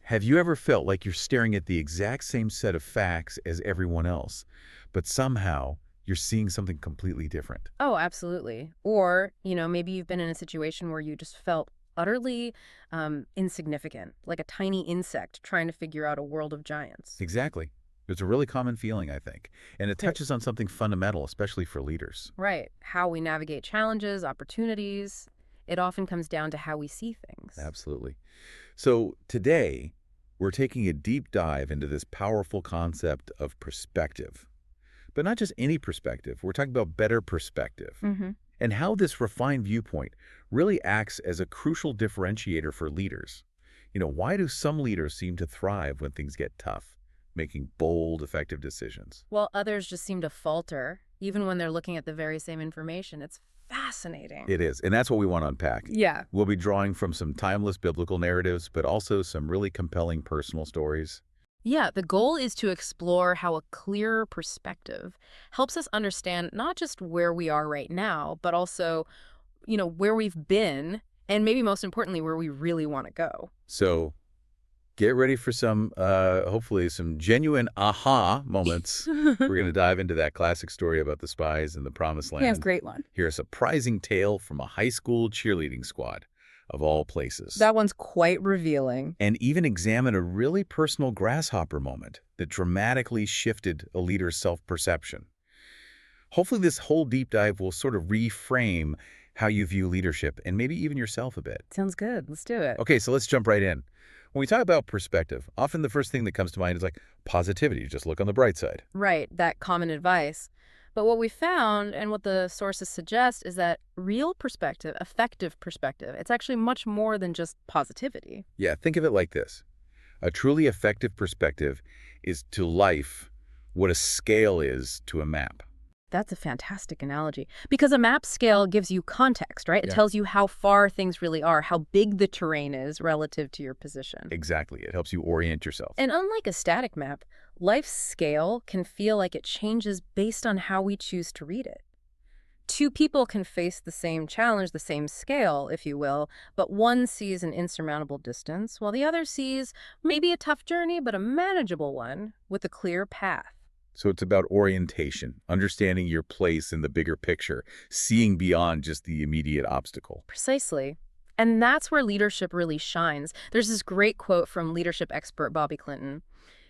Have you ever felt like you're staring at the exact same set of facts as everyone else, but somehow you're seeing something completely different? Oh, absolutely. Or, maybe you've been in a situation where you just felt utterly insignificant, like a tiny insect trying to figure out a world of giants. Exactly. It's a really common feeling, I think, and it It- touches on something fundamental, especially for leaders. Right. How we navigate challenges, opportunities. It often comes down to how we see things. Absolutely. So today, we're taking a deep dive into this powerful concept of perspective. But not just any perspective. We're talking about better perspective Hmm. and how this refined viewpoint really acts as a crucial differentiator for leaders. Why do some leaders seem to thrive when things get tough, making bold, effective decisions? While others just seem to falter, even when they're looking at the very same information. It's fascinating. It is, and that's what we want to unpack. Yeah. We'll be drawing from some timeless biblical narratives, but also some really compelling personal stories. Yeah, the goal is to explore how a clearer perspective helps us understand not just where we are right now, but also, where we've been, and maybe most importantly, where we really want to go. So get ready for some, hopefully, some genuine aha moments. We're going to dive into that classic story about the spies in the Promised Yeah, Land. great one. Hear a surprising tale from a high school cheerleading squad, of all places. That one's quite revealing. And even examine a really personal grasshopper moment that dramatically shifted a leader's self-perception. Hopefully this whole deep dive will sort of reframe how you view leadership and maybe even yourself a bit. Sounds good. Let's do it. Okay, so let's jump right in. When we talk about perspective, often the first thing that comes to mind is like positivity, just look on the bright side. Right, that common advice. But what we found and what the sources suggest is that real perspective, effective perspective, it's actually much more than just positivity. Yeah, think of it like this. A truly effective perspective is to life what a scale is to a map. That's a fantastic analogy because a map scale gives you context, right? It Yeah. tells you how far things really are, how big the terrain is relative to your position. Exactly. It helps you orient yourself. And unlike a static map, life's scale can feel like it changes based on how we choose to read it. Two people can face the same challenge, the same scale, if you will, but one sees an insurmountable distance, while the other sees maybe a tough journey, but a manageable one with a clear path. So it's about orientation, understanding your place in the bigger picture, seeing beyond just the immediate obstacle. Precisely. And that's where leadership really shines. There's this great quote from leadership expert Bobby Clinton. And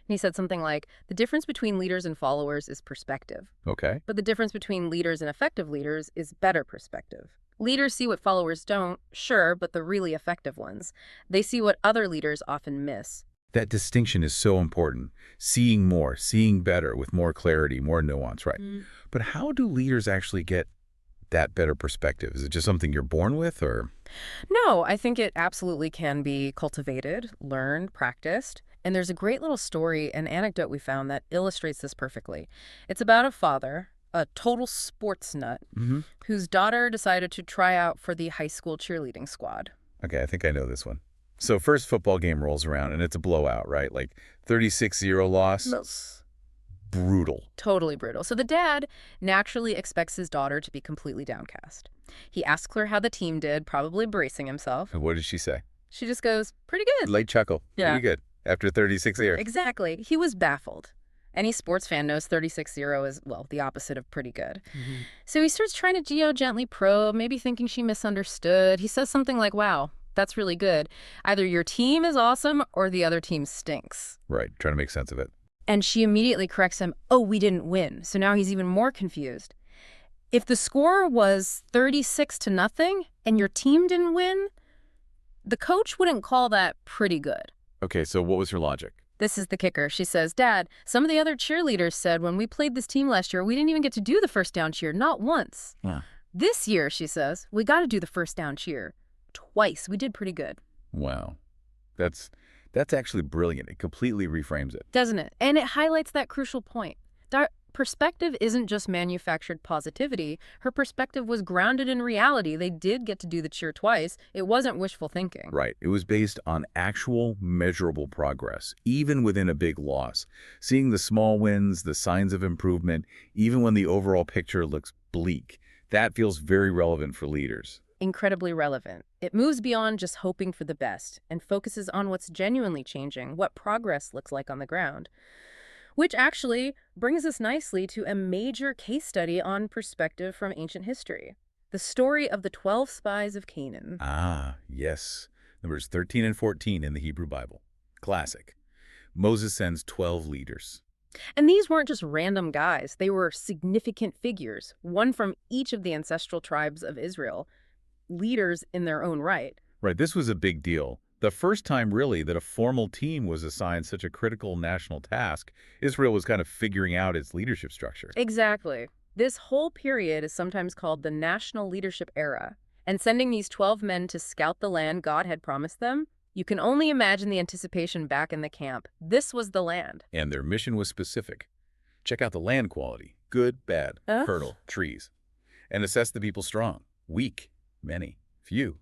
he said something like, the difference between leaders and followers is perspective. Okay. But the difference between leaders and effective leaders is better perspective. Leaders see what followers don't, sure, but the really effective ones. They see what other leaders often miss. That distinction is so important. Seeing more, seeing better with more clarity, more nuance, right? But how do leaders actually get that better perspective? Is it just something you're born with or? No, I think it absolutely can be cultivated, learned, practiced. And there's a great little story, an anecdote we found that illustrates this perfectly. It's about a father, a total sports nut, whose daughter decided to try out for the high school cheerleading squad. Okay, I think I know this one. So first football game rolls around and it's a blowout, right? Like 36-0 loss. Brutal. Totally brutal. So the dad naturally expects his daughter to be completely downcast. He asks her how the team did, probably bracing himself. And what did she say? She just goes, pretty good. Light chuckle. Yeah. Pretty good. After 36-0. Exactly. He was baffled. Any sports fan knows 36-0 is, well, the opposite of pretty good. So he starts trying to gently probe, maybe thinking she misunderstood. He says something like, wow, that's really good. Either your team is awesome or the other team stinks. Right. Trying to make sense of it. And she immediately corrects him, oh, we didn't win. So now he's even more confused. If the score was 36-0 and your team didn't win, the coach wouldn't call that pretty good. Okay, so what was her logic? This is the kicker. She says, Dad, some of the other cheerleaders said when we played this team last year, we didn't even get to do the first down cheer, not once. Yeah. This year, she says, we got to do the first down cheer. Twice. We did pretty good. Wow. That's actually brilliant. It completely reframes it. Doesn't it? And it highlights that crucial point. Perspective isn't just manufactured positivity. Her perspective was grounded in reality. They did get to do the cheer twice. It wasn't wishful thinking. Right. It was based on actual measurable progress, even within a big loss. Seeing the small wins, the signs of improvement, even when the overall picture looks bleak. That feels very relevant for leaders. Incredibly relevant. It moves beyond just hoping for the best and focuses on what's genuinely changing, what progress looks like on the ground. Which actually brings us nicely to a major case study on perspective from ancient history. The story of the 12 spies of Canaan. Ah, yes. Numbers 13 and 14 in the Hebrew Bible. Classic. Moses sends 12 leaders. And these weren't just random guys, they were significant figures, one from each of the ancestral tribes of Israel, leaders in their own right. Right, this was a big deal. The first time, really, that a formal team was assigned such a critical national task. Israel was kind of figuring out its leadership structure. Exactly. This whole period is sometimes called the national leadership era. And sending these 12 men to scout the land God had promised them, you can only imagine the anticipation back in the camp. This was the land. And their mission was specific. Check out the land quality. Good, bad, fertile, trees. And assess the people strong, weak, many, few.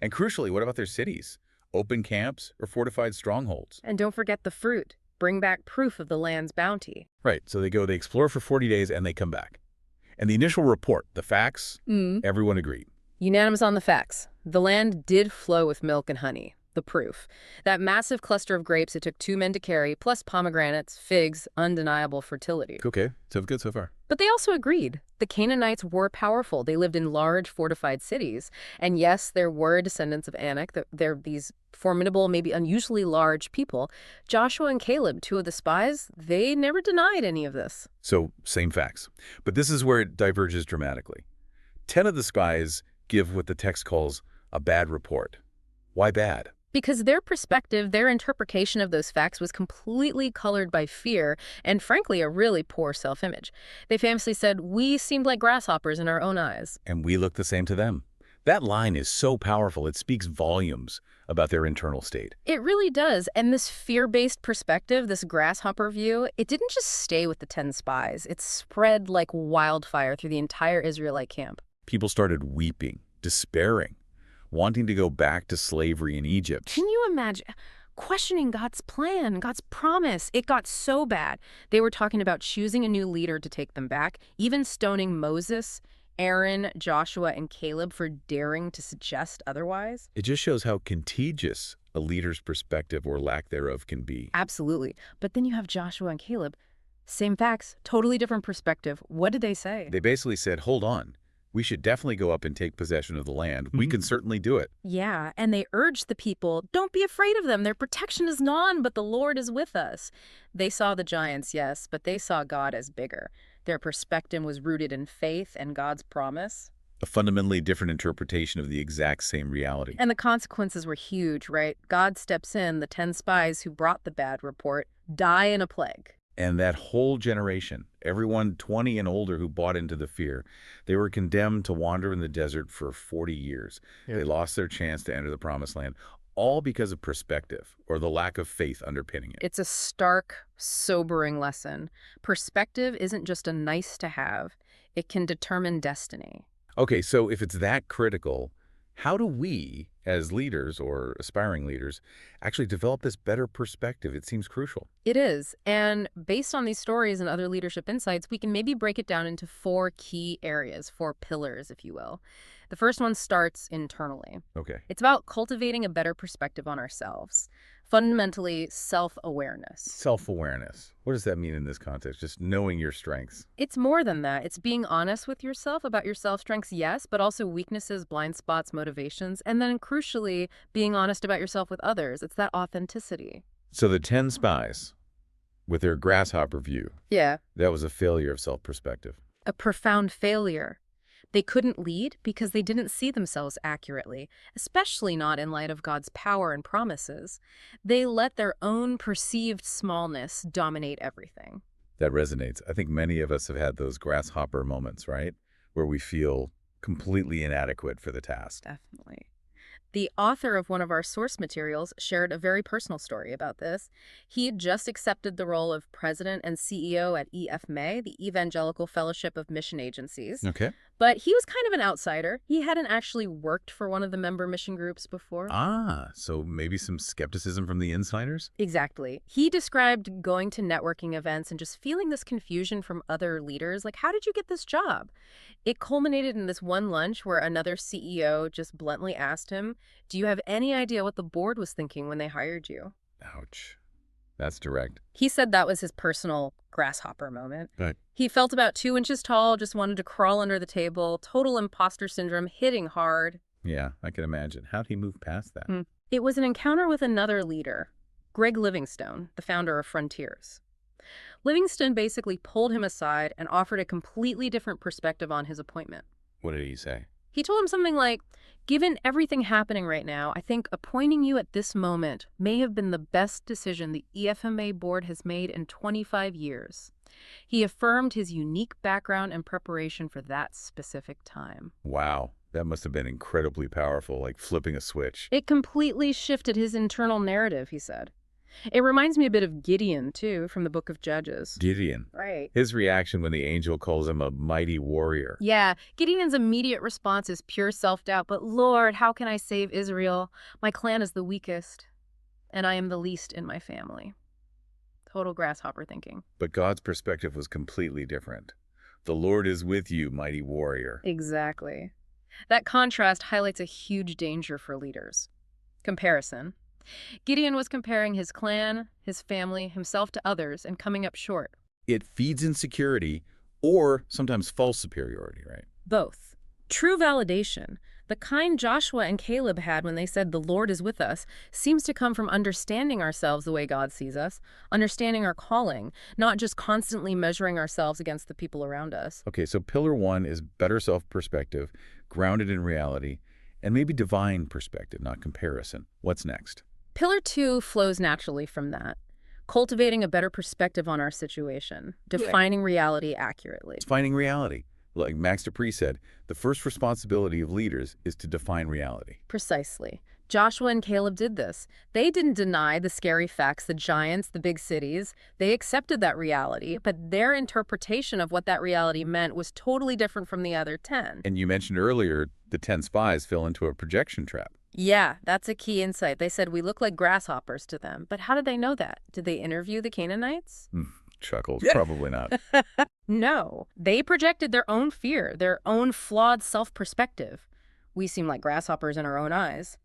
And crucially, what about their cities? Open camps or fortified strongholds? And don't forget the fruit. Bring back proof of the land's bounty. Right, so they explore for 40 days, and they come back. And the initial report, the facts, everyone agreed. Unanimous on the facts. The land did flow with milk and honey. The proof. That massive cluster of grapes it took 2 men to carry, plus pomegranates, figs, undeniable fertility. Okay, so good so far. But they also agreed. The Canaanites were powerful. They lived in large, fortified cities. And yes, there were descendants of Anak. They're these formidable, maybe unusually large people. Joshua and Caleb, 2 of the spies, they never denied any of this. So, same facts. But this is where it diverges dramatically. 10 of the spies give what the text calls a bad report. Why bad? Because their perspective, their interpretation of those facts was completely colored by fear and, frankly, a really poor self-image. They famously said, "We seemed like grasshoppers in our own eyes." And we look the same to them. That line is so powerful, it speaks volumes about their internal state. It really does. And this fear-based perspective, this grasshopper view, it didn't just stay with the 10 spies. It spread like wildfire through the entire Israelite camp. People started weeping, despairing, wanting to go back to slavery in Egypt. Can you imagine? Questioning God's plan, God's promise. It got so bad. They were talking about choosing a new leader to take them back, even stoning Moses, Aaron, Joshua, and Caleb for daring to suggest otherwise. It just shows how contagious a leader's perspective or lack thereof can be. Absolutely. But then you have Joshua and Caleb. Same facts, totally different perspective. What did they say? They basically said, hold on. We should definitely go up and take possession of the land. We can certainly do it. Yeah, and they urged the people, don't be afraid of them. Their protection is none, but the Lord is with us. They saw the giants, yes, but they saw God as bigger. Their perspective was rooted in faith and God's promise. A fundamentally different interpretation of the exact same reality. And the consequences were huge, right? God steps in. The 10 spies who brought the bad report die in a plague. And that whole generation, everyone 20 and older who bought into the fear, they were condemned to wander in the desert for 40 years. Yeah. They lost their chance to enter the promised land, all because of perspective or the lack of faith underpinning it. It's a stark, sobering lesson. Perspective isn't just a nice to have. It can determine destiny. Okay, so if it's that critical, how do we, as leaders or aspiring leaders, actually develop this better perspective? It seems crucial. It is. And based on these stories and other leadership insights, we can maybe break it down into 4 key areas, 4 pillars, if you will. The first one starts internally. Okay. It's about cultivating a better perspective on ourselves. Fundamentally, self-awareness. Self-awareness. What does that mean in this context? Just knowing your strengths. It's more than that. It's being honest with yourself about your self-strengths, yes, but also weaknesses, blind spots, motivations, and then crucially, being honest about yourself with others. It's that authenticity. So the 10 spies, with their grasshopper view, yeah, that was a failure of self-perspective. A profound failure. They couldn't lead because they didn't see themselves accurately, especially not in light of God's power and promises. They let their own perceived smallness dominate everything. That resonates. I think many of us have had those grasshopper moments, right? Where we feel completely inadequate for the task. Definitely. The author of one of our source materials shared a very personal story about this. He had just accepted the role of president and CEO at EFMA, the Evangelical Fellowship of Mission Agencies. Okay. But he was kind of an outsider. He hadn't actually worked for one of the member mission groups before. So maybe some skepticism from the insiders? Exactly. He described going to networking events and just feeling this confusion from other leaders. Like, how did you get this job? It culminated in this one lunch where another CEO just bluntly asked him, "Do you have any idea what the board was thinking when they hired you?" Ouch. That's direct. He said that was his personal grasshopper moment. Right. He felt about 2 inches tall, just wanted to crawl under the table, total imposter syndrome, hitting hard. Yeah, I can imagine. How'd he move past that? It was an encounter with another leader, Greg Livingstone, the founder of Frontiers. Livingston basically pulled him aside and offered a completely different perspective on his appointment. What did he say? He told him something like, "Given everything happening right now, I think appointing you at this moment may have been the best decision the EFMA board has made in 25 years. He affirmed his unique background and preparation for that specific time. Wow, that must have been incredibly powerful, like flipping a switch. It completely shifted his internal narrative, he said. It reminds me a bit of Gideon, too, from the book of Judges. Gideon. Right. His reaction when the angel calls him a mighty warrior. Yeah, Gideon's immediate response is pure self-doubt. But Lord, how can I save Israel? My clan is the weakest, and I am the least in my family. Total grasshopper thinking. But God's perspective was completely different. The Lord is with you, mighty warrior. Exactly. That contrast highlights a huge danger for leaders. Comparison. Gideon was comparing his clan, his family, himself to others, and coming up short. It feeds insecurity or sometimes false superiority, right? Both. True validation, the kind Joshua and Caleb had when they said the Lord is with us, seems to come from understanding ourselves the way God sees us, understanding our calling, not just constantly measuring ourselves against the people around us. Okay, so pillar one is better self-perspective, grounded in reality, and maybe divine perspective, not comparison. What's next? Pillar 2 flows naturally from that. Cultivating a better perspective on our situation, defining reality accurately. Defining reality. Like Max Dupree said, the first responsibility of leaders is to define reality. Precisely. Joshua and Caleb did this. They didn't deny the scary facts, the giants, the big cities. They accepted that reality, but their interpretation of what that reality meant was totally different from the other 10. And you mentioned earlier the 10 spies fell into a projection trap. Yeah, that's a key insight. They said we look like grasshoppers to them. But how did they know that? Did they interview the Canaanites? Chuckles, probably not. No. They projected their own fear, their own flawed self-perspective. We seem like grasshoppers in our own eyes.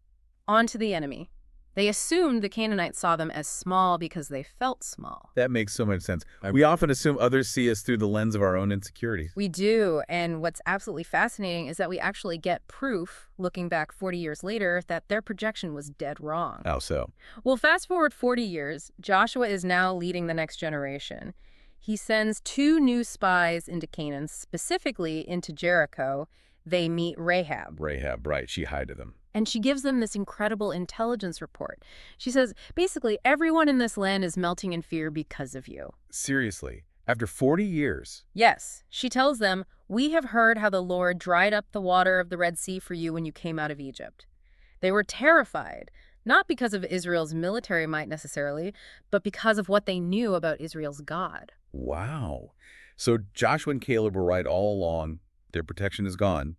On to the enemy. They assumed the Canaanites saw them as small because they felt small. That makes so much sense. We often assume others see us through the lens of our own insecurities. We do, and what's absolutely fascinating is that we actually get proof, looking back 40 years later, that their projection was dead wrong. How so? Well, fast forward 40 years, Joshua is now leading the next generation. He sends 2 new spies into Canaan, specifically into Jericho. They meet Rahab. Rahab, right. She hid them. And she gives them this incredible intelligence report. She says, basically, everyone in this land is melting in fear because of you. Seriously, after 40 years? Yes. She tells them, we have heard how the Lord dried up the water of the Red Sea for you when you came out of Egypt. They were terrified, not because of Israel's military might necessarily, but because of what they knew about Israel's God. Wow. So Joshua and Caleb were right all along. Their protection is gone.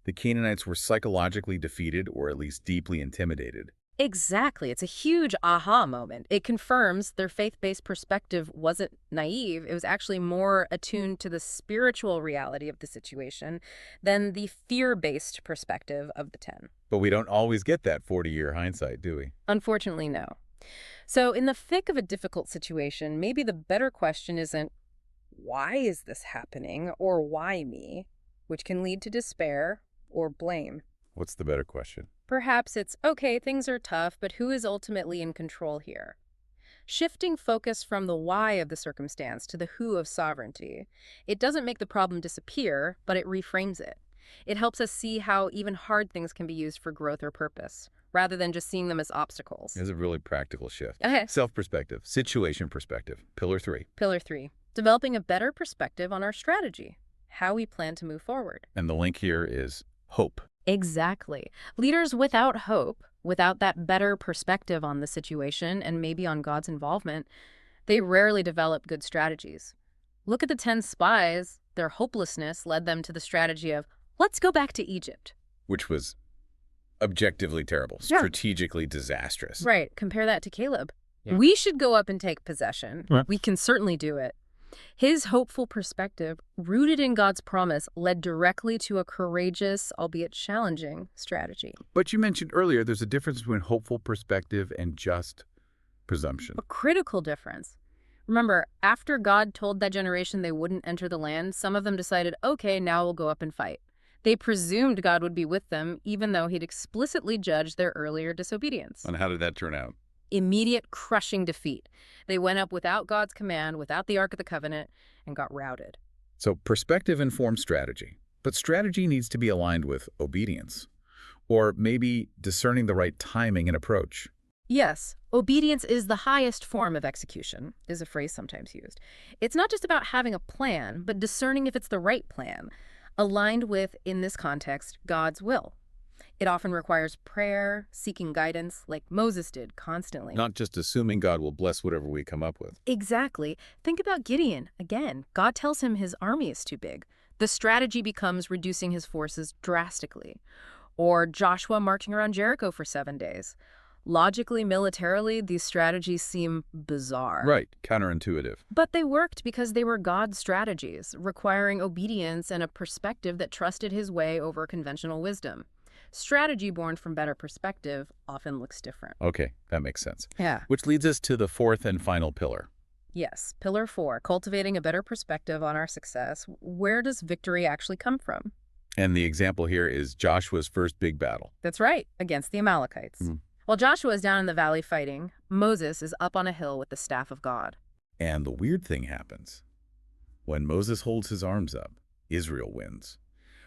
The Canaanites were psychologically defeated or at least deeply intimidated. Exactly. It's a huge aha moment. It confirms their faith-based perspective wasn't naive. It was actually more attuned to the spiritual reality of the situation than the fear-based perspective of the 10. But we don't always get that 40-year hindsight, do we? Unfortunately, no. So in the thick of a difficult situation, maybe the better question isn't, why is this happening, or why me, which can lead to despair or blame. What's the better question? Perhaps it's, okay, things are tough, but who is ultimately in control here? Shifting focus from the why of the circumstance to the who of sovereignty. It doesn't make the problem disappear, but it reframes it. It helps us see how even hard things can be used for growth or purpose, rather than just seeing them as obstacles. It's a really practical shift. Okay. Self-perspective, situation perspective, pillar 3. Pillar 3, developing a better perspective on our strategy, how we plan to move forward. And the link here is hope. Exactly. Leaders without hope, without that better perspective on the situation and maybe on God's involvement, they rarely develop good strategies. Look at the 10 spies. Their hopelessness led them to the strategy of, let's go back to Egypt. Which was objectively terrible, Yeah. strategically disastrous. Right. Compare that to Caleb. Yeah. We should go up and take possession. Right. We can certainly do it. His hopeful perspective, rooted in God's promise, led directly to a courageous, albeit challenging, strategy. But you mentioned earlier there's a difference between hopeful perspective and just presumption. A critical difference. Remember, after God told that generation they wouldn't enter the land, some of them decided, okay, now we'll go up and fight. They presumed God would be with them, even though he'd explicitly judged their earlier disobedience. And how did that turn out? Immediate, crushing defeat. They went up without God's command, without the Ark of the Covenant, and got routed. So perspective informs strategy, but strategy needs to be aligned with obedience, or maybe discerning the right timing and approach. Yes, obedience is the highest form of execution, is a phrase sometimes used. It's not just about having a plan, but discerning if it's the right plan, aligned with, in this context, God's will. It often requires prayer, seeking guidance, like Moses did constantly. Not just assuming God will bless whatever we come up with. Exactly. Think about Gideon. Again, God tells him his army is too big. The strategy becomes reducing his forces drastically. Or Joshua marching around Jericho for 7 days. Logically, militarily, these strategies seem bizarre. Right, counterintuitive. But they worked because they were God's strategies, requiring obedience and a perspective that trusted his way over conventional wisdom. Strategy born from better perspective often looks different. Okay, that makes sense. Yeah. Which leads us to the fourth and final pillar. Yes, pillar 4, cultivating a better perspective on our success. Where does victory actually come from? And the example here is Joshua's first big battle. That's right, against the Amalekites. While Joshua is down in the valley fighting, Moses is up on a hill with the staff of God. And the weird thing happens. When Moses holds his arms up, Israel wins.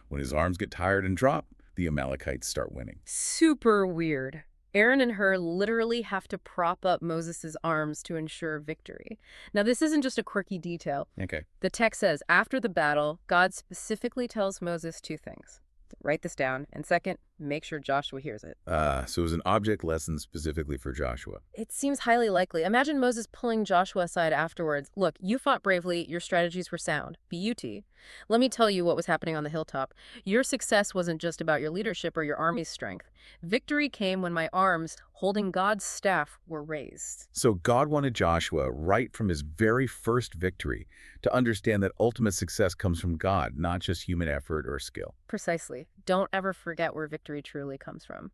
When his arms get tired and drop, the Amalekites start winning. Super weird. Aaron and Hur literally have to prop up Moses' arms to ensure victory. Now, this isn't just a quirky detail. Okay. The text says, after the battle, God specifically tells Moses 2 things. Write this down. And second, make sure Joshua hears it. So it was an object lesson specifically for Joshua. It seems highly likely. Imagine Moses pulling Joshua aside afterwards. Look, you fought bravely. Your strategies were sound. B-U-T. Let me tell you what was happening on the hilltop. Your success wasn't just about your leadership or your army's strength. Victory came when my arms, holding God's staff, were raised. So God wanted Joshua, right from his very first victory, to understand that ultimate success comes from God, not just human effort or skill. Precisely. Don't ever forget where victory truly comes from.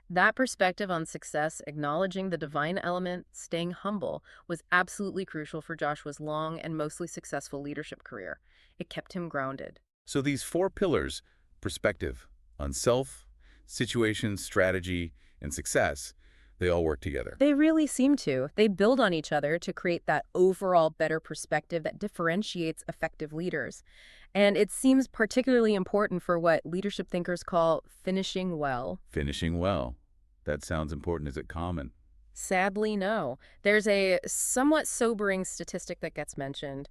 That perspective on success, acknowledging the divine element, staying humble, was absolutely crucial for Joshua's long and mostly successful leadership career. It kept him grounded. So these 4 pillars, perspective on self, situation, strategy, and success, they all work together. They really seem to. They build on each other to create that overall better perspective that differentiates effective leaders. And it seems particularly important for what leadership thinkers call finishing well. Finishing well. That sounds important. Is it common? Sadly, no. There's a somewhat sobering statistic that gets mentioned.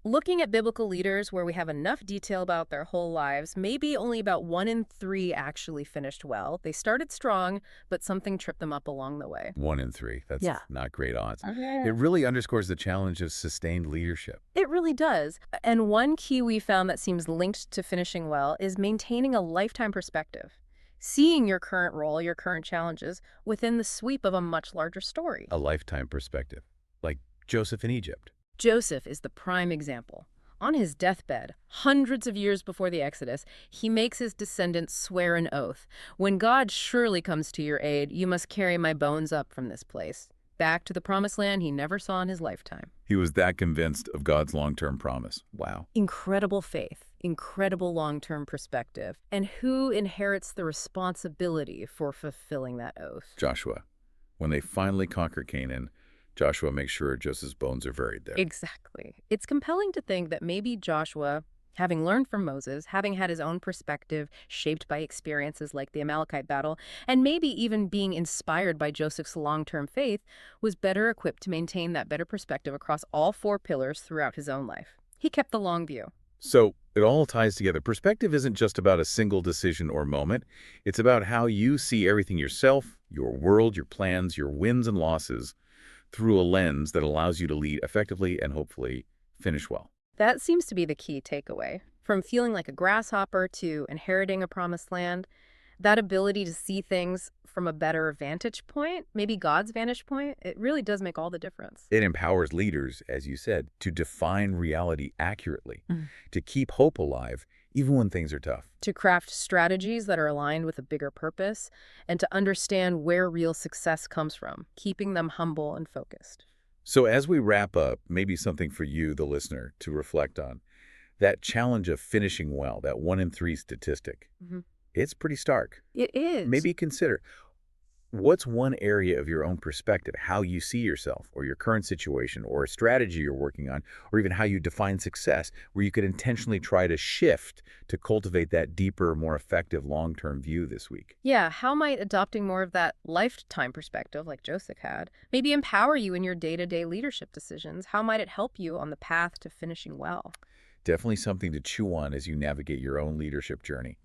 Looking at biblical leaders where we have enough detail about their whole lives, maybe only about 1 in 3 actually finished well. They started strong, but something tripped them up along the way. 1 in 3. That's Yeah. not great odds. It really underscores the challenge of sustained leadership. It really does. And one key we found that seems linked to finishing well is maintaining a lifetime perspective. Seeing your current role, your current challenges, within the sweep of a much larger story. A lifetime perspective, like Joseph in Egypt. Joseph is the prime example. On his deathbed, hundreds of years before the Exodus, he makes his descendants swear an oath. When God surely comes to your aid, you must carry my bones up from this place, back to the promised land he never saw in his lifetime. He was that convinced of God's long-term promise. Wow. Incredible faith, incredible long-term perspective. And who inherits the responsibility for fulfilling that oath? Joshua. When they finally conquer Canaan, Joshua makes sure Joseph's bones are buried there. Exactly. It's compelling to think that maybe Joshua, having learned from Moses, having had his own perspective shaped by experiences like the Amalekite battle, and maybe even being inspired by Joseph's long-term faith, was better equipped to maintain that better perspective across all 4 pillars throughout his own life. He kept the long view. So, It all ties together. Perspective isn't just about a single decision or moment. It's about how you see everything yourself, your world, your plans, your wins and losses through a lens that allows you to lead effectively and hopefully finish well. That seems to be the key takeaway. From feeling like a grasshopper to inheriting a promised land, that ability to see things from a better vantage point, maybe God's vantage point, it really does make all the difference. It empowers leaders, as you said, to define reality accurately, Mm. to keep hope alive, even when things are tough. To craft strategies that are aligned with a bigger purpose, and to understand where real success comes from, keeping them humble and focused. So as we wrap up, maybe something for you, the listener, to reflect on. That challenge of finishing well, that 1 in 3 statistic, Mhm. it's pretty stark. It is. Maybe consider, what's one area of your own perspective, how you see yourself or your current situation or a strategy you're working on, or even how you define success, where you could intentionally try to shift to cultivate that deeper, more effective long-term view this week? Yeah, how might adopting more of that lifetime perspective, like Joseph had, maybe empower you in your day-to-day leadership decisions? How might it help you on the path to finishing well? Definitely something to chew on as you navigate your own leadership journey.